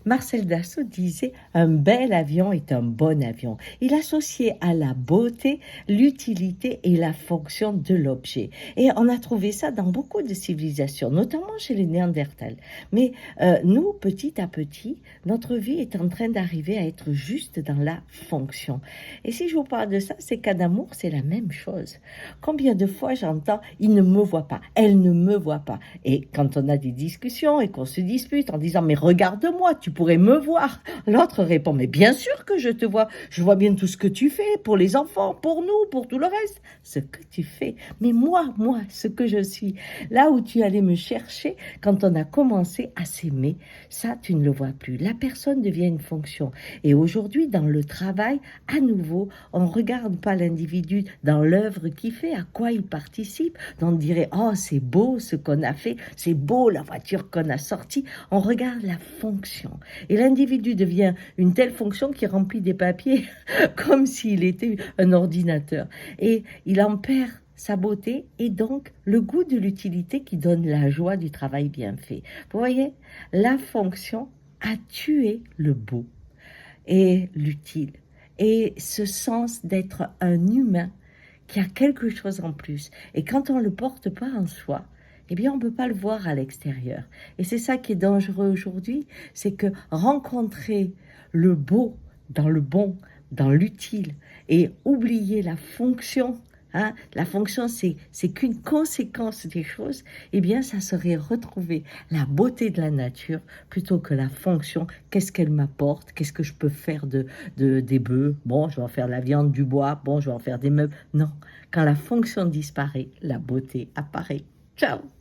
Marcel Dassault disait un bel avion est un bon avion. Il associait à la beauté l'utilité et la fonction de l'objet. Et on a trouvé ça dans beaucoup de civilisations, notamment chez les Néandertals. Mais nous, petit à petit, notre vie est en train d'arriver à être juste dans la fonction. Et si je vous parle de ça, c'est qu'en amour, c'est la même chose. Combien de fois j'entends « il ne me voit pas, elle ne me voit pas ». Et quand on a des discussions et qu'on se dispute en disant « mais regarde-moi, tu pourrais me voir », l'autre répond « mais bien sûr que je te vois, je vois bien tout ce que tu fais pour les enfants, pour nous, pour tout le reste, ce que tu fais. Mais moi, ce que je suis, là où tu allais me chercher quand on a commencé à s'aimer, ça, tu ne le vois plus. La personne devient une fonction. Et aujourd'hui, dans le travail, à nouveau, on ne regarde pas l'individu dans l'œuvre qu'il fait, à quoi il participe. On dirait, oh, c'est beau ce qu'on a fait, c'est beau la voiture qu'on a sortie. On regarde la fonction. Et l'individu devient une telle fonction qui remplit des papiers comme s'il était un ordinateur. Et il en perd sa beauté et donc le goût de l'utilité qui donne la joie du travail bien fait. Vous voyez, la fonction a tué le beau et l'utile et ce sens d'être un humain qui a quelque chose en plus. Et quand on ne le porte pas en soi, eh bien, on ne peut pas le voir à l'extérieur. Et c'est ça qui est dangereux aujourd'hui, c'est que rencontrer le beau dans le bon, dans l'utile, et oublier la fonction, hein, la fonction, c'est qu'une conséquence des choses, eh bien, ça serait retrouver la beauté de la nature plutôt que la fonction. Qu'est-ce qu'elle m'apporte? Qu'est-ce que je peux faire des bœufs? Bon, je vais en faire de la viande, du bois. Bon, je vais en faire des meubles. Non, quand la fonction disparaît, la beauté apparaît. Ciao!